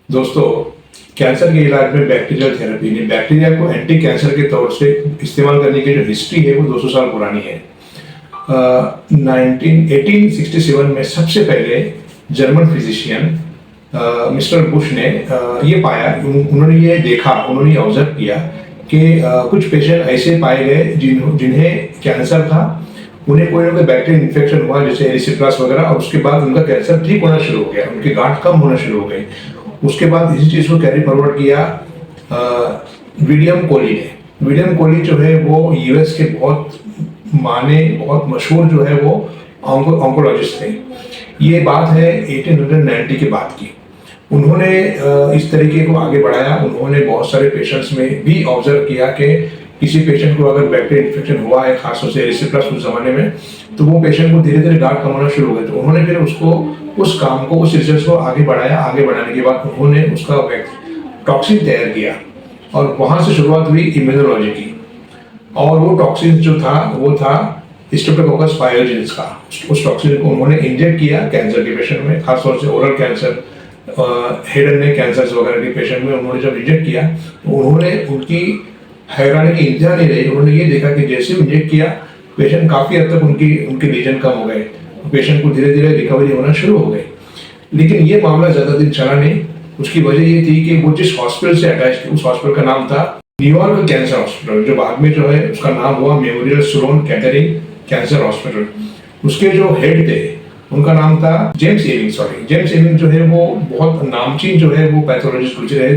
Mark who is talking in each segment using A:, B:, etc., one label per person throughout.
A: दोस्तों, कैंसर के इलाज में बैक्टीरियल थेरेपी ने बैक्टीरिया को एंटी कैंसर के तौर से इस्तेमाल करने की जो हिस्ट्री है वो 200 साल पुरानी है। 1867 में सबसे पहले जर्मन फिजिशियन मिस्टर बुश ने ये पाया, उन्होंने ये देखा, उन्होंने ये ऑब्जर्व किया कि कुछ पेशेंट ऐसे पाए गए जिन्हें कैंसर था, उन्हें कोई ना कोई बैक्टीरियल इन्फेक्शन हुआ जैसे एरिसिप्लास वगैरह, और उसके बाद उनका कैंसर ठीक होना शुरू हो गया, उनकी गांठ कम होना शुरू हो गई। उसके बाद इसी चीज़ को कैरी फॉरवर्ड किया विलियम कोली ने। विलियम कोली जो है वो यूएस के बहुत मशहूर जो है वो ऑन्कोलॉजिस्ट थे। ये बात है 1890 के बाद की। उन्होंने इस तरीके को आगे बढ़ाया। उन्होंने बहुत सारे पेशेंट्स में भी ऑब्जर्व किया कि किसी पेशेंट को अगर बैक्टीरियल इन्फेक्शन हुआ है, खासतौर से एरिसिप्लास उस जमाने में, तो वो पेशेंट को धीरे धीरे गांठ कम होना शुरू हो गया। तो उन्होंने फिर उस काम को, उस रिसर्च को आगे बढ़ाया। आगे बढ़ाने के बाद उन्होंने उसका टॉक्सिन तैयार किया और वहां से शुरुआत हुई इम्यूनोलॉजी की। और वो टॉक्सिन जो था वो था स्ट्रेप्टोकोकस पायोजेनिस का। उस टॉक्सिन को उन्होंने इंजेक्ट किया कैंसर के पेशेंट में, खासतौर से oral cancer, head and neck cancer वगैरह के पेशेंट में उन्होंने जब इंजेक्ट किया तो उन्होंने, उनकी हैरानी की इंतहा नहीं रही। उन्होंने ये देखा कि जैसे इंजेक्ट किया पेशेंट काफ़ी हद तक उनके लीजन कम हो गए, पेशेंट को धीरे धीरे रिकवरी होना शुरू हो गई। लेकिन ये मामला ज़्यादा दिन चला नहीं। उसकी वजह ये थी कि वो जिस हॉस्पिटल से अटैच थी, उस हॉस्पिटल का नाम था न्यूयॉर्क कैंसर हॉस्पिटल, जो बाद में जो है उसका नाम हुआ Memorial Sloan Kettering Cancer Hospital. उसके जो हेड थे उनका नाम था जेम्स एविंग जो है वो बहुत नामचीन जो है वो पैथोलॉजिस्ट गुजरे रहे,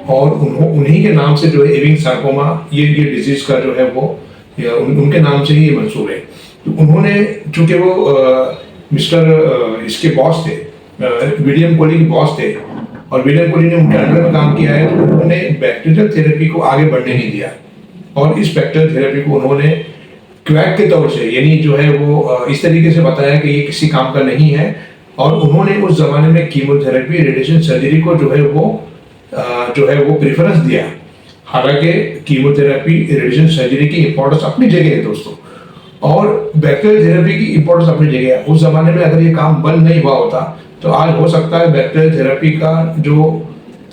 A: और उन्हीं के नाम से जो है एविंग सार्कोमा ये डिजीज का जो है वो उनके नाम से ही ये मंसूब है। तो उन्होंने, चूंकि वो इसके बॉस थे, विलियम कोली के बॉस थे, और विलियम कोली ने उनके अंडर में काम किया है, तो उन्होंने बैक्टीरियल थेरेपी को आगे बढ़ने नहीं दिया। और इस बैक्टीरियल थेरेपी को उन्होंने क्वैक के तौर से, यानी जो है वो इस तरीके से बताया कि ये किसी काम का नहीं है। और उन्होंने उस जमाने में कीमोथेरेपी, रेडिएशन सर्जरी को जो है वो प्रेफरेंस दिया। हालांकि कीमोथेरेपी, रेडिएशन सर्जरी की इंपॉर्टेंस अपनी जगह है दोस्तों, और बैक्टीरियल थेरेपी की इंपॉर्टेंस अपनी जगह है। उस जमाने में अगर ये काम बंद नहीं हुआ होता तो आज हो सकता है बैक्टीरियल थेरेपी का जो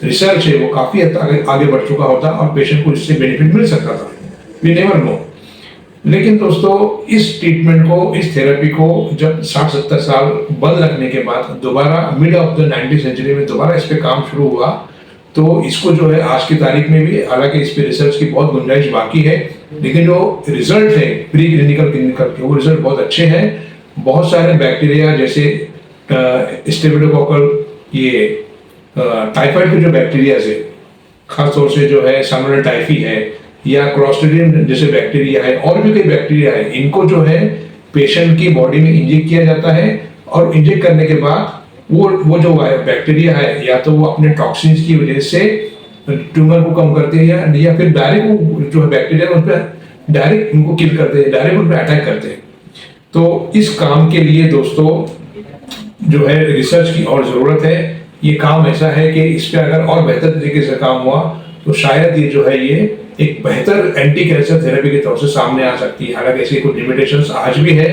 A: रिसर्च है वो काफी हद तक आगे बढ़ चुका होता और पेशेंट को इससे बेनिफिट मिल सकता था। We never know. लेकिन दोस्तों, इस ट्रीटमेंट को, इस थेरेपी को जब 60-70 साल बंद रखने के बाद दोबारा mid of the 19th century में दोबारा इस पे काम शुरू हुआ, तो इसको जो है आज की तारीख में भी, हालांकि इस पे रिसर्च की बहुत गुंजाइश बाकी है, लेकिन जो रिजल्ट है प्री क्लिनिकल के, वो रिजल्ट बहुत अच्छे हैं। बहुत सारे बैक्टीरिया जैसे स्टेफिलोकोकल, ये टाइफाइड के जो बैक्टीरिया है, खासतौर से जो है साल्मोनेला टाइफी है, या क्लॉस्ट्रिडियम जैसे बैक्टीरिया है, और भी कई बैक्टीरिया है, इनको जो है पेशेंट की बॉडी में इंजेक्ट किया जाता है। और इंजेक्ट करने के बाद वो जो बैक्टीरिया है, या तो वो अपने टॉक्सिन्स की वजह से ट्यूमर को कम करते हैं, या फिर डायरेक्ट जो है बैक्टीरिया उन पर डायरेक्ट उनको किल करते हैं, डायरेक्ट उन पर अटैक करते हैं। तो इस काम के लिए दोस्तों जो है रिसर्च की और ज़रूरत है। ये काम ऐसा है कि इस पर अगर और बेहतर तरीके से काम हुआ तो शायद ये जो है ये एक बेहतर एंटी कैंसर थेरेपी के तौर से सामने आ सकती है। हालांकि इसकी कुछ लिमिटेशंस आज भी है।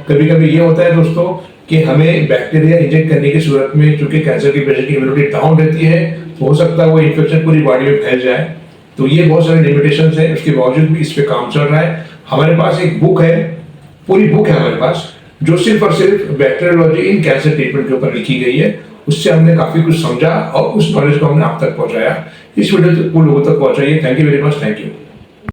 A: कभी कभी ये होता है दोस्तों कि हमें बैक्टीरिया इंजेक्ट करने की सूरत में, चूंकि कैंसर के पेशेंट की इम्यूनिटी डाउन रहती है, तो हो सकता है वो इन्फेक्शन पूरी बॉडी में फैल जाए। तो ये बहुत सारे लिमिटेशंस है। उसके बावजूद भी इस पे काम चल रहा है। हमारे पास एक बुक है, पूरी बुक है हमारे पास, जो सिर्फ और सिर्फ बैक्टीरियोलॉजी इन कैंसर ट्रीटमेंट के ऊपर लिखी गई है। उससे हमने काफी कुछ समझा और उस नॉलेज को हमने आप तक पहुंचाया। इस वीडियो को लोगों तक पहुंचाइए। Thank you very much. Thank you.